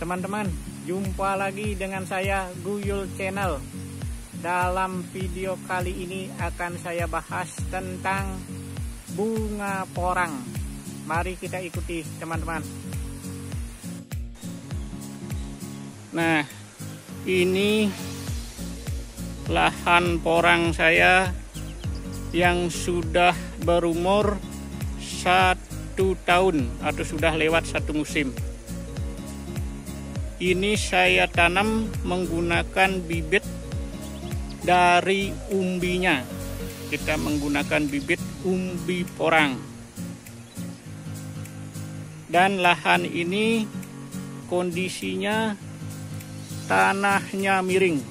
Teman-teman, jumpa lagi dengan saya Guyul Channel. Dalam video kali ini akan saya bahas tentang bunga porang. Mari kita ikuti teman-teman. Nah, ini lahan porang saya yang sudah berumur 1 tahun atau sudah lewat 1 musim. Ini saya tanam menggunakan bibit dari umbinya. Kita menggunakan bibit umbi porang. Dan lahan ini kondisinya tanahnya miring.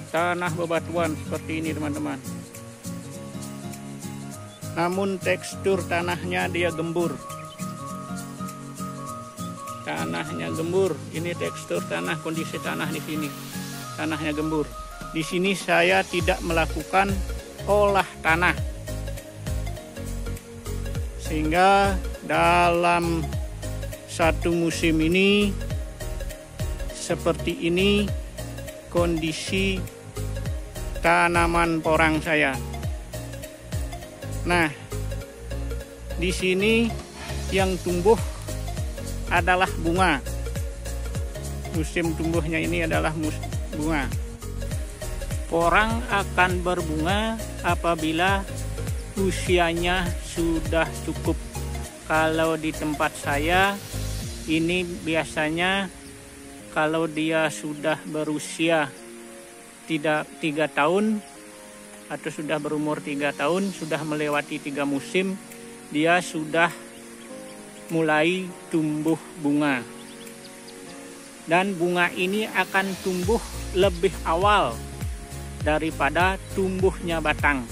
Tanah bebatuan seperti ini teman-teman. Namun tekstur tanahnya dia gembur. Tanahnya gembur. Ini tekstur tanah, kondisi tanah di sini. Tanahnya gembur. Di sini saya tidak melakukan olah tanah. Sehingga dalam 1 musim ini seperti ini kondisi tanaman porang saya. Nah, di sini yang tumbuh adalah bunga. Musim tumbuhnya ini adalah bunga. Porang akan berbunga apabila usianya sudah cukup. Kalau di tempat saya ini biasanya kalau dia sudah berusia tidak 3 tahun atau sudah berumur 3 tahun, sudah melewati 3 musim, dia sudah mulai tumbuh bunga. Dan bunga ini akan tumbuh lebih awal daripada tumbuhnya batang.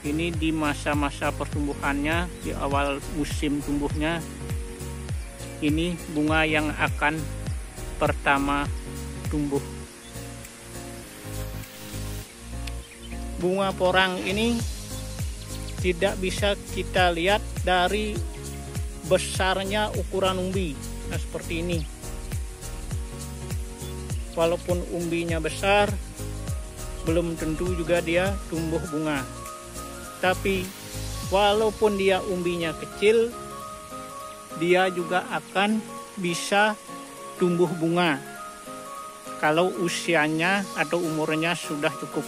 Ini di masa-masa pertumbuhannya, di awal musim tumbuhnya, ini bunga yang akan pertama tumbuh. Bunga porang ini tidak bisa kita lihat dari besarnya ukuran umbi. Nah, seperti ini. Walaupun umbinya besar, belum tentu juga dia tumbuh bunga. Tapi walaupun dia umbinya kecil, dia juga akan bisa tumbuh bunga kalau usianya atau umurnya sudah cukup.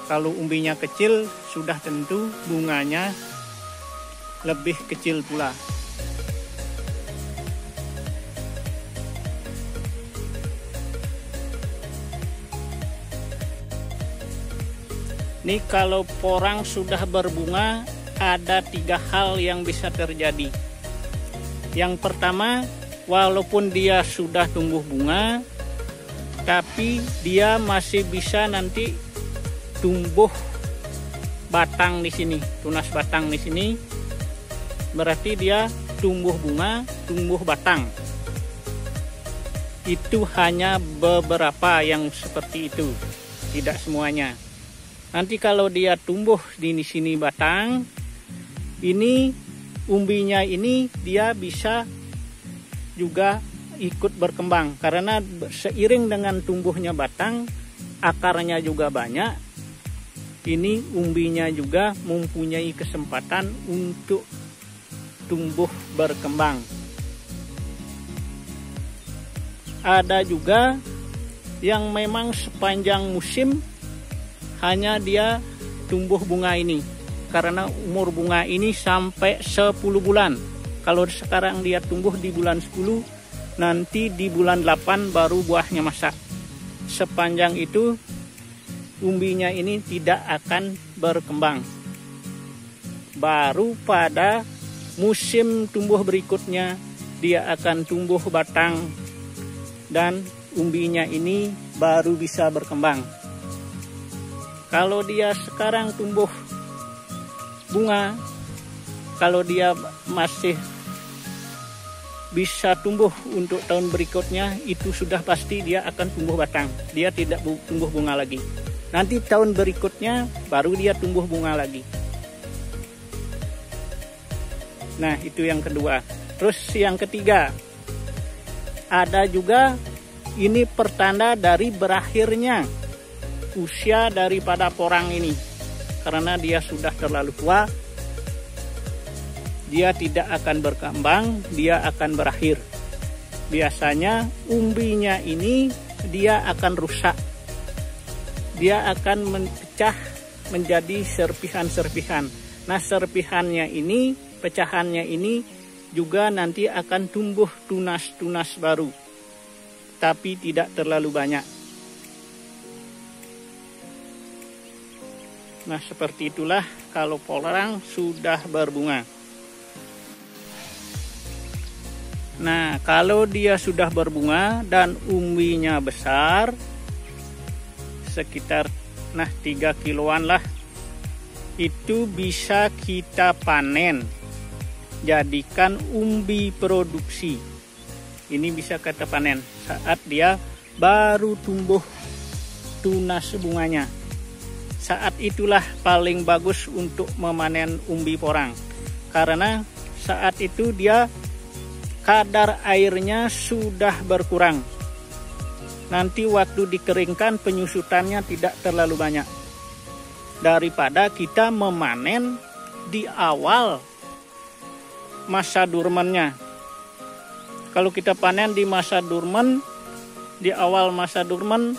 Kalau umbinya kecil, sudah tentu bunganya lebih kecil pula. Ini kalau porang sudah berbunga, ada 3 hal yang bisa terjadi. Yang pertama, walaupun dia sudah tumbuh bunga, tapi dia masih bisa nanti tumbuh batang di sini, tunas batang di sini. Berarti dia tumbuh bunga, tumbuh batang. Itu hanya beberapa yang seperti itu, tidak semuanya. Nanti kalau dia tumbuh di sini batang, ini umbinya ini dia bisa juga ikut berkembang. Karena seiring dengan tumbuhnya batang, akarnya juga banyak. Ini umbinya juga mempunyai kesempatan untuk tumbuh berkembang. Ada juga yang memang sepanjang musim hanya dia tumbuh bunga ini. Karena umur bunga ini sampai 10 bulan. Kalau sekarang dia tumbuh di bulan 10, nanti di bulan 8 baru buahnya masak. Sepanjang itu umbinya ini tidak akan berkembang. Baru pada musim tumbuh berikutnya dia akan tumbuh batang dan umbinya ini baru bisa berkembang. Kalau dia sekarang tumbuh bunga, kalau dia masih bisa tumbuh untuk tahun berikutnya, itu sudah pasti dia akan tumbuh batang. Dia tidak tumbuh bunga lagi. Nanti tahun berikutnya baru dia tumbuh bunga lagi. Nah, itu yang kedua. Terus yang ketiga, ada juga ini pertanda dari berakhirnya usia daripada porang ini. Karena dia sudah terlalu tua, dia tidak akan berkembang, dia akan berakhir. Biasanya umbinya ini dia akan rusak. Dia akan pecah menjadi serpihan-serpihan. Nah, serpihannya ini, pecahannya ini juga nanti akan tumbuh tunas-tunas baru, tapi tidak terlalu banyak. Nah, seperti itulah kalau porang sudah berbunga. Nah, kalau dia sudah berbunga dan umbinya besar, sekitar 3 kiloan lah, itu bisa kita panen, jadikan umbi produksi. Ini bisa kita panen saat dia baru tumbuh tunas bunganya. Saat itulah paling bagus untuk memanen umbi porang, karena saat itu dia kadar airnya sudah berkurang. Nanti waktu dikeringkan penyusutannya tidak terlalu banyak. Daripada kita memanen di awal masa dormannya. Kalau kita panen di masa dorman, di awal masa dorman,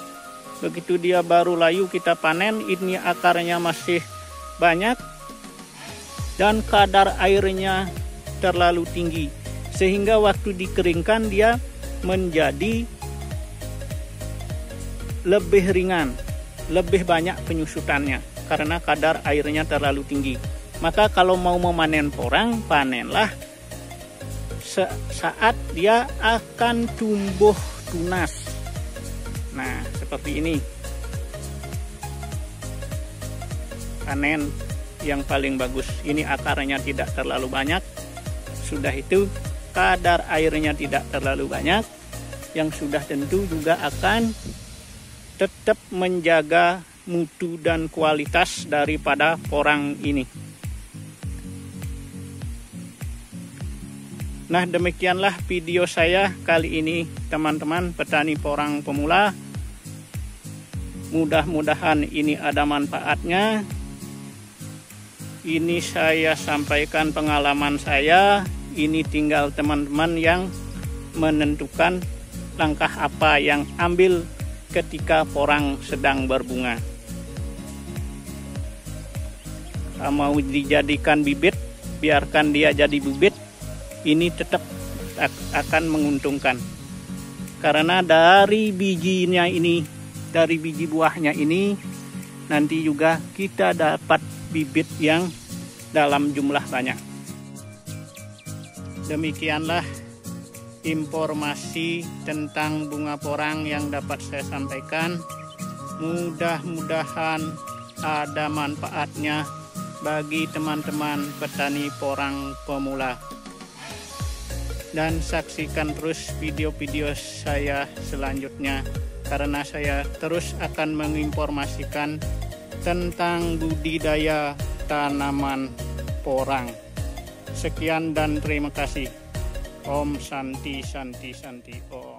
begitu dia baru layu kita panen, ini akarnya masih banyak dan kadar airnya terlalu tinggi. Sehingga waktu dikeringkan dia menjadi lebih ringan, lebih banyak penyusutannya karena kadar airnya terlalu tinggi. Maka kalau mau memanen porang, panenlah saat dia akan tumbuh tunas. Nah, seperti ini. Panen yang paling bagus. Ini akarnya tidak terlalu banyak. Sudah itu kadar airnya tidak terlalu banyak, yang sudah tentu juga akan tetap menjaga mutu dan kualitas daripada porang ini. Nah, demikianlah video saya kali ini, teman-teman petani porang pemula. Mudah-mudahan ini ada manfaatnya. Ini saya sampaikan pengalaman saya. Ini tinggal teman-teman yang menentukan langkah apa yang ambil ketika porang sedang berbunga. Kalau mau dijadikan bibit, biarkan dia jadi bibit. Ini tetap akan menguntungkan. Karena dari bijinya ini, dari biji buahnya ini, nanti juga kita dapat bibit yang dalam jumlah banyak. Demikianlah informasi tentang bunga porang yang dapat saya sampaikan. Mudah-mudahan ada manfaatnya bagi teman-teman petani porang pemula. Dan saksikan terus video-video saya selanjutnya, karena saya terus akan menginformasikan tentang budidaya tanaman porang. Sekian dan terima kasih. Om Santi Santi Santi Om.